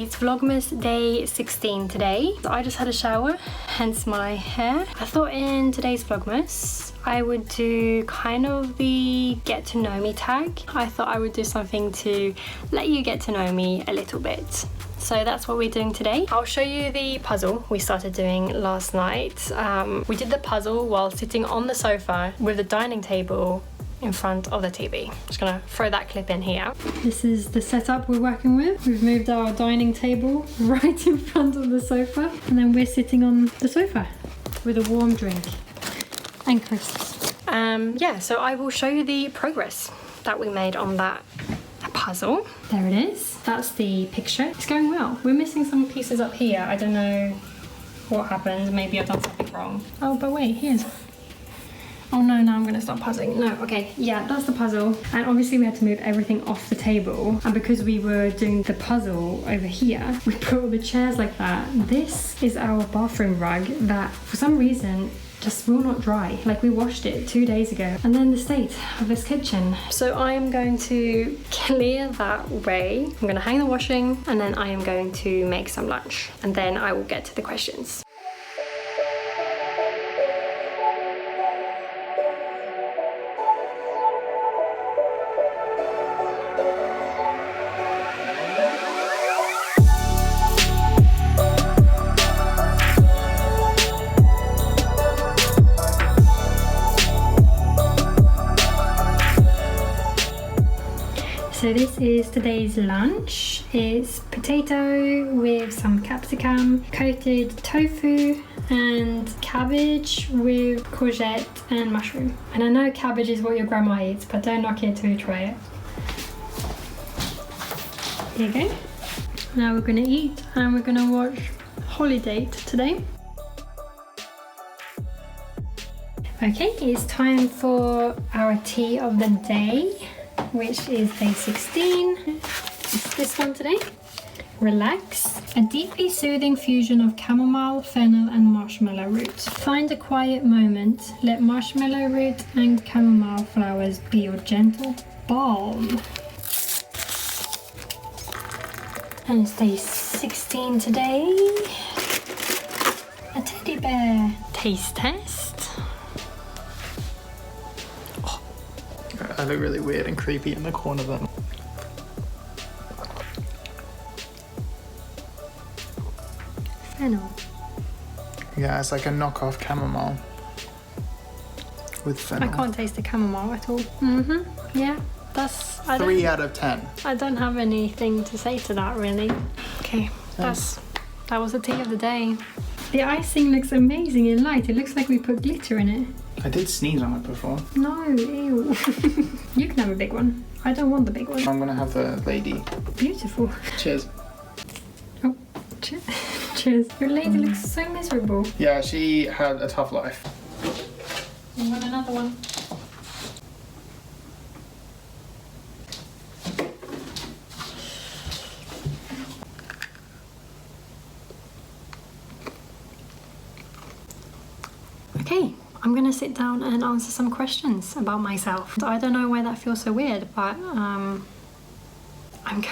It's Vlogmas day 16 today. I just had a shower, hence my hair. I thought in today's Vlogmas I would do kind of the get to know me tag. I thought I would do something to let you get to know me a little bit. So that's what we're doing today. I'll show you the puzzle we started doing last night. We did the puzzle while sitting on the sofa with the dining table in front of the TV. Just gonna throw that clip in here. This is the setup we're working with. We've moved our dining table right in front of the sofa, and then we're sitting on the sofa with a warm drink and crisps. Yeah, so I will show you the progress that we made on that puzzle. There it is. That's the picture. It's going well. We're missing some pieces up here. I don't know what happened. Maybe I've done something wrong. Oh, but wait, here's... Oh no, now I'm gonna stop puzzling. No, okay, yeah, that's the puzzle. And obviously we had to move everything off the table. And because we were doing the puzzle over here, we put all the chairs like that. This is our bathroom rug that for some reason just will not dry. Like, we washed it 2 days ago. And then the state of this kitchen. So I am going to clear that away. I'm gonna hang the washing, and then I am going to make some lunch. And then I will get to the questions. So this is today's lunch. It's potato with some capsicum, coated tofu, and cabbage with courgette and mushroom. And I know cabbage is what your grandma eats, but don't knock it till you try it. Here you go. Now we're gonna eat and we're gonna watch Holiday today. Okay, it's time for our tea of the day, which is day 16. It's this one today. Relax. A deeply soothing fusion of chamomile, fennel and marshmallow root. Find a quiet moment. Let marshmallow root and chamomile flowers be your gentle balm. And it's day 16 today. A teddy bear. Taste test. I look really weird and creepy in the corner then. Fennel. Yeah, it's like a knockoff chamomile with fennel. I can't taste the chamomile at all. Yeah, that's... 3 out of 10. I don't have anything to say to that, really. Okay, that was the tea of the day. The icing looks amazing in light. It looks like we put glitter in it. I did sneeze on it before. No, ew. You can have a big one. I don't want the big one. I'm gonna have the lady. Beautiful. Cheers. Oh, cheers. Cheers. Your lady looks so miserable. Yeah, she had a tough life. You want another one? Okay, I'm gonna sit down and answer some questions about myself. I don't know why that feels so weird, but I'm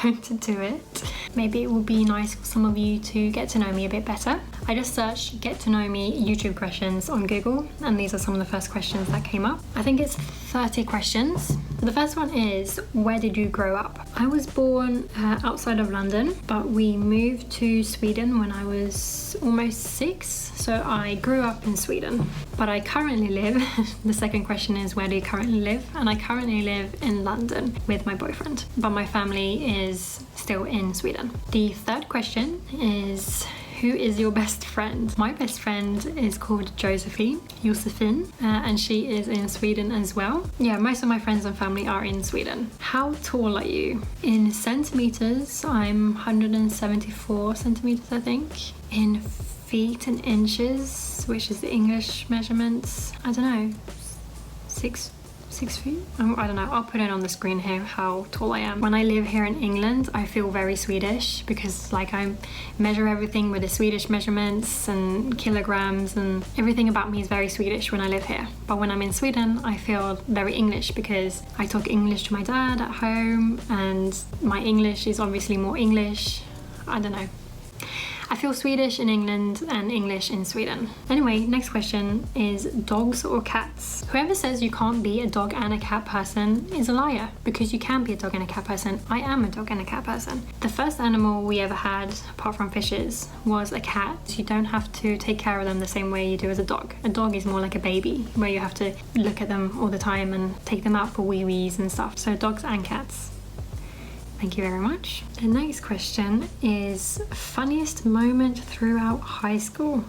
going to do it. Maybe it will be nice for some of you to get to know me a bit better. I just searched get to know me YouTube questions on Google, and these are some of the first questions that came up. I think it's 30 questions. The first one is, where did you grow up? I was born outside of London, but we moved to Sweden when I was almost 6, so I grew up in Sweden. But I currently live, the second question is, where do you currently live? And I currently live in London with my boyfriend, but my family is still in Sweden. The third question is, who is your best friend? My best friend is called Josephine, and she is in Sweden as well. Yeah, most of my friends and family are in Sweden. How tall are you? In centimeters, I'm 174 centimeters, I think. In feet and inches, which is the English measurements, I don't know, 6 feet? I don't know, I'll put it on the screen here how tall I am. When I live here in England, I feel very Swedish because like I measure everything with the Swedish measurements and kilograms, and everything about me is very Swedish when I live here. But when I'm in Sweden, I feel very English because I talk English to my dad at home, and my English is obviously more English. I don't know. I feel Swedish in England and English in Sweden. Anyway, next question is dogs or cats? Whoever says you can't be a dog and a cat person is a liar, because you can be a dog and a cat person. I am a dog and a cat person. The first animal we ever had, apart from fishes, was a cat. You don't have to take care of them the same way you do as a dog. A dog is more like a baby, where you have to look at them all the time and take them out for wee-wees and stuff. So dogs and cats. Thank you very much. The next question is funniest moment throughout high school.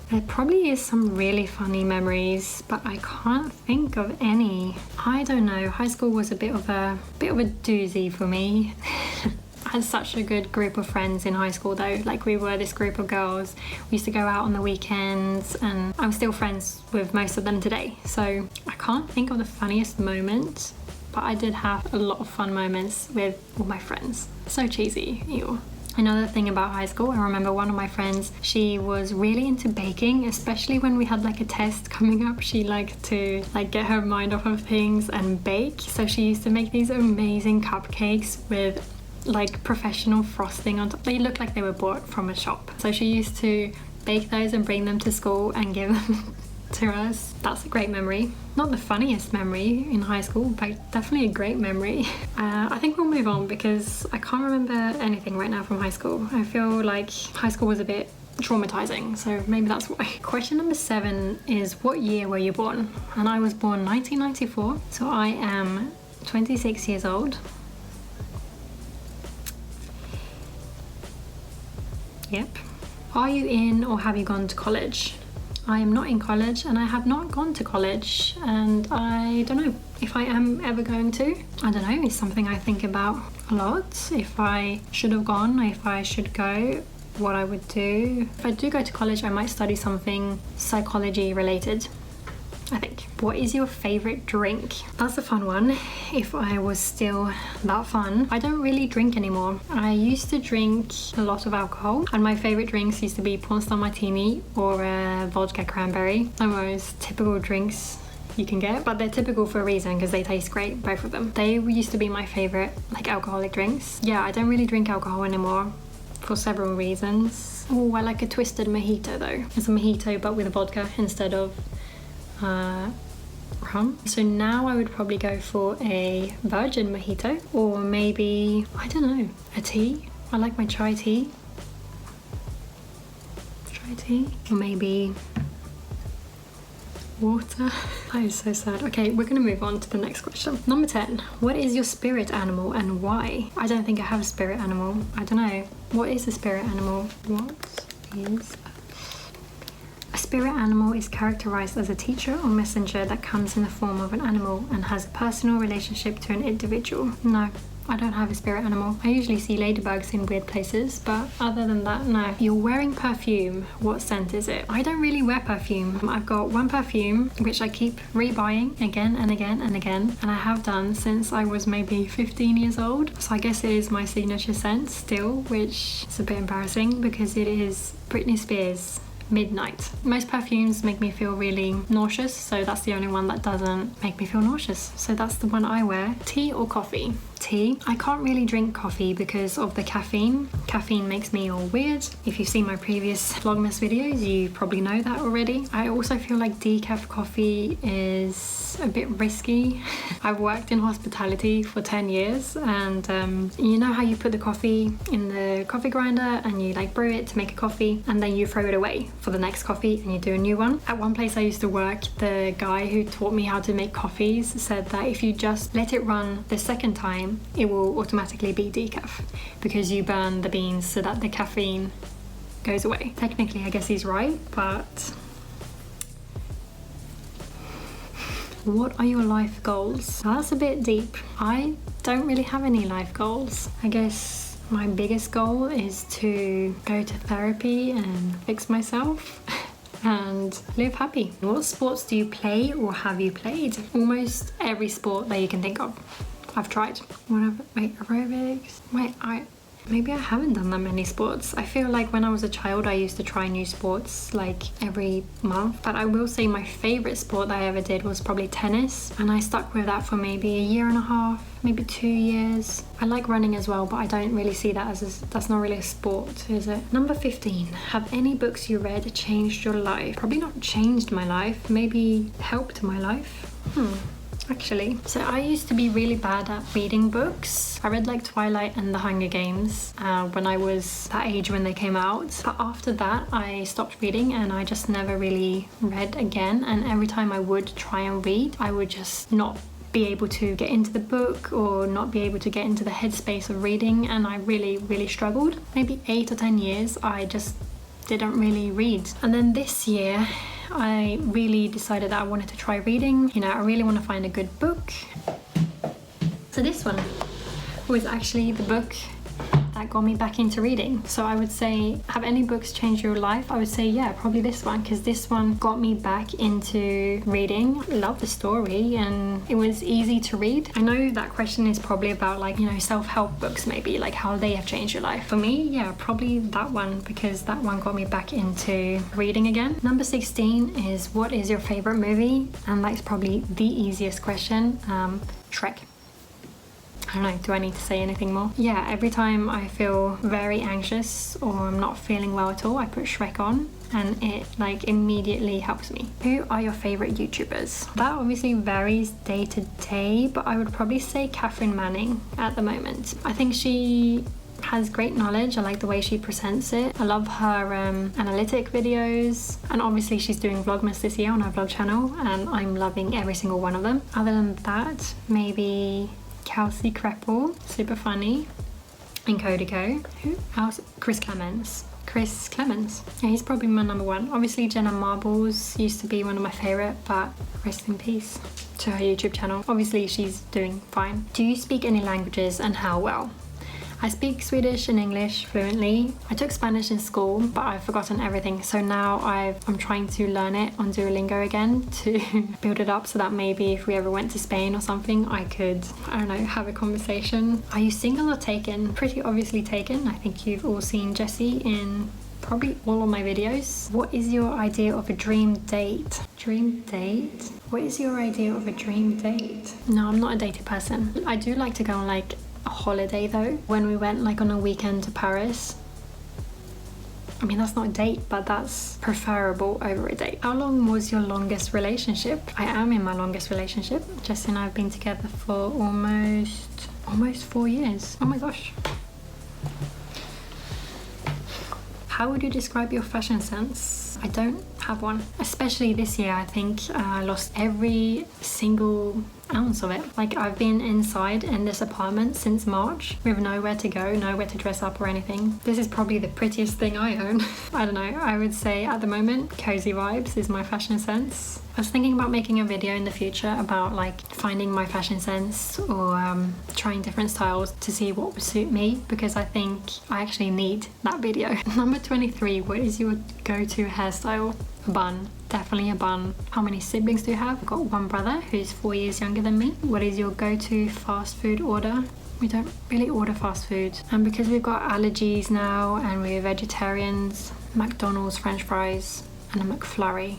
There probably is some really funny memories, but I can't think of any. I don't know. High school was a bit of a doozy for me. I had such a good group of friends in high school though. Like, we were this group of girls. We used to go out on the weekends, and I'm still friends with most of them today. So I can't think of the funniest moment, but I did have a lot of fun moments with all my friends. So cheesy, ew. Another thing about high school, I remember one of my friends, she was really into baking, especially when we had like a test coming up. She liked to like get her mind off of things and bake. So she used to make these amazing cupcakes with like professional frosting on top. They looked like they were bought from a shop. So she used to bake those and bring them to school and give them to us. That's a great memory. Not the funniest memory in high school, but definitely a great memory. I think we'll move on because I can't remember anything right now from high school. I feel like high school was a bit traumatizing, so maybe that's why. Question number 7 is what year were you born? And I was born 1994, so I am 26 years old. Yep. Are you in or have you gone to college? I am not in college and I have not gone to college, and I don't know if I am ever going to. I don't know, it's something I think about a lot. If I should have gone, if I should go, what I would do. If I do go to college, I might study something psychology related, I think. What is your favorite drink? That's a fun one. If I was still that fun. I don't really drink anymore. I used to drink a lot of alcohol, and my favorite drinks used to be porn star martini or vodka cranberry. The most typical drinks you can get, but they're typical for a reason because they taste great, both of them. They used to be my favorite like alcoholic drinks. Yeah, I don't really drink alcohol anymore for several reasons. Oh, I like a twisted mojito though. It's a mojito but with vodka instead of rum. So now I would probably go for a virgin mojito, or maybe, I don't know, a tea. I like my chai tea. Or maybe water. That is so sad. Okay, we're gonna move on to the next question. Number 10. What is your spirit animal and why? I don't think I have a spirit animal. I don't know. What is a spirit animal? What is a spirit animal is characterized as a teacher or messenger that comes in the form of an animal and has a personal relationship to an individual. No, I don't have a spirit animal. I usually see ladybugs in weird places, but other than that, no. You're wearing perfume. What scent is it? I don't really wear perfume. I've got one perfume, which I keep rebuying again and again and again, and I have done since I was maybe 15 years old. So I guess it is my signature scent still, which is a bit embarrassing because it is Britney Spears' Midnight. Most perfumes make me feel really nauseous, so that's the only one that doesn't make me feel nauseous. So that's the one I wear. Tea or coffee? Tea. I can't really drink coffee because of the caffeine. Caffeine makes me all weird. If you've seen my previous Vlogmas videos, you probably know that already. I also feel like decaf coffee is a bit risky. I've worked in hospitality for 10 years, and you know how you put the coffee in the coffee grinder and you like brew it to make a coffee, and then you throw it away for the next coffee and you do a new one. At one place I used to work, the guy who taught me how to make coffees said that if you just let it run the second time, it will automatically be decaf because you burn the beans so that the caffeine goes away. Technically I guess he's right, but what are your life goals? Now, that's a bit deep. I don't really have any life goals. I guess my biggest goal is to go to therapy and fix myself and live happy. What sports do you play or have you played? Almost every sport that you can think of, I've tried. Wait, aerobics? Wait, Maybe I haven't done that many sports. I feel like when I was a child I used to try new sports like every month, but I will say my favorite sport that I ever did was probably tennis, and I stuck with that for maybe a year and a half, maybe 2 years. I like running as well, but I don't really see that as that's not really a sport, is it? Number 15, have any books you read changed your life? Probably not changed my life, maybe helped my life. Actually, so I used to be really bad at reading books. I read like Twilight and The Hunger Games when I was that age when they came out, but after that I stopped reading and I just never really read again, and every time I would try and read I would just not be able to get into the book or not be able to get into the headspace of reading, and I really struggled. Maybe 8 or 10 years I just didn't really read, and then this year I really decided that I wanted to try reading. You know, I really want to find a good book. So this one was actually the book that got me back into reading. So I would say, have any books changed your life? I would say, yeah, probably this one, because this one got me back into reading. I love the story and it was easy to read. I know that question is probably about like, you know, self-help books, maybe like how they have changed your life. For me, yeah, probably that one, because that one got me back into reading again. Number 16 is, what is your favorite movie? And that's probably the easiest question. Shrek. I don't know, do I need to say anything more? Yeah, every time I feel very anxious or I'm not feeling well at all, I put Shrek on and it like immediately helps me. Who are your favorite YouTubers? That obviously varies day to day, but I would probably say Catherine Manning at the moment. I think she has great knowledge. I like the way she presents it. I love her analytic videos, and obviously she's doing Vlogmas this year on her vlog channel and I'm loving every single one of them. Other than that, maybe Kelsey Kreppel, super funny, and Codico. Who else? Chris Clemens. Yeah, he's probably my number one. Obviously Jenna Marbles used to be one of my favorite, but rest in peace to her YouTube channel. Obviously she's doing fine. Do you speak any languages and how well? I speak Swedish and English fluently. I took Spanish in school, but I've forgotten everything. So now I'm trying to learn it on Duolingo again to build it up so that maybe if we ever went to Spain or something, I could, I don't know, have a conversation. Are you single or taken? Pretty obviously taken. I think you've all seen Jessie in probably all of my videos. What is your idea of a dream date? Dream date? What is your idea of a dream date? No, I'm not a dating person. I do like to go on like a holiday though. When we went like on a weekend to Paris, I mean that's not a date, but that's preferable over a date. How long was your longest relationship? I am in my longest relationship. Jess and I have been together for almost 4 years. Oh my gosh. How would you describe your fashion sense? I don't have one. Especially this year, I think I lost every single ounce of it. Like I've been inside in this apartment since March with nowhere to go, nowhere to dress up or anything. This is probably the prettiest thing I own. I don't know, I would say at the moment cozy vibes is my fashion sense. I was thinking about making a video in the future about like finding my fashion sense or trying different styles to see what would suit me, because I think I actually need that video. Number 23, what is your go-to hairstyle? A bun. Definitely a bun. How many siblings do you have? I've got one brother who's 4 years younger than me. What is your go-to fast food order? We don't really order fast food. And because we've got allergies now and we're vegetarians, McDonald's French fries and a McFlurry.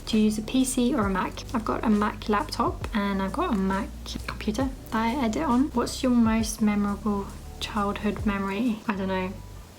Do you use a PC or a Mac? I've got a Mac laptop and I've got a Mac computer that I edit on. What's your most memorable childhood memory? I don't know.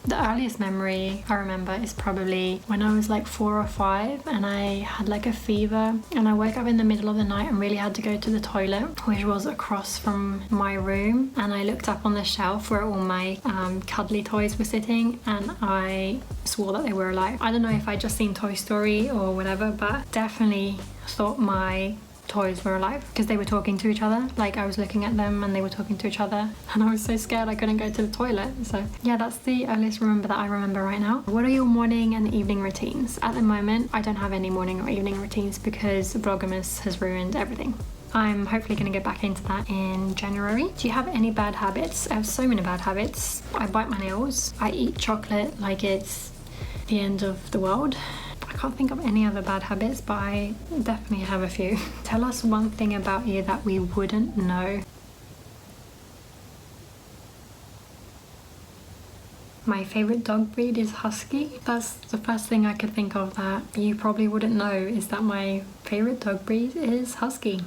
The earliest memory I remember is probably when I was like 4 or 5 and I had like a fever and I woke up in the middle of the night and really had to go to the toilet, which was across from my room, and I looked up on the shelf where all my cuddly toys were sitting and I swore that they were alive. I don't know if I just seen Toy Story or whatever, but definitely thought my toys were alive because they were talking to each other. Like I was looking at them and they were talking to each other and I was so scared I couldn't go to the toilet. So yeah, that's the earliest remember that I remember right now. What are your morning and evening routines? At the moment I don't have any morning or evening routines because Vlogmas has ruined everything. I'm hopefully going to get back into that in January. Do you have any bad habits? I have so many bad habits. I bite my nails. I eat chocolate like it's the end of the world. I can't think of any other bad habits, but I definitely have a few. Tell us one thing about you that we wouldn't know. My favourite dog breed is Husky. That's the first thing I could think of that you probably wouldn't know, is that my favourite dog breed is Husky.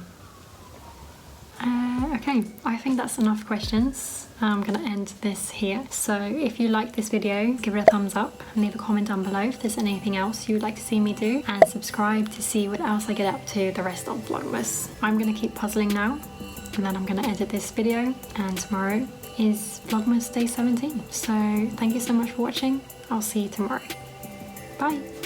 Okay, I think that's enough questions. I'm gonna end this here. So if you like this video, give it a thumbs up and leave a comment down below if there's anything else you would like to see me do, and subscribe to see what else I get up to the rest of Vlogmas. I'm gonna keep puzzling now, and then I'm gonna edit this video, and tomorrow is Vlogmas day 17. So thank you so much for watching. I'll see you tomorrow. Bye.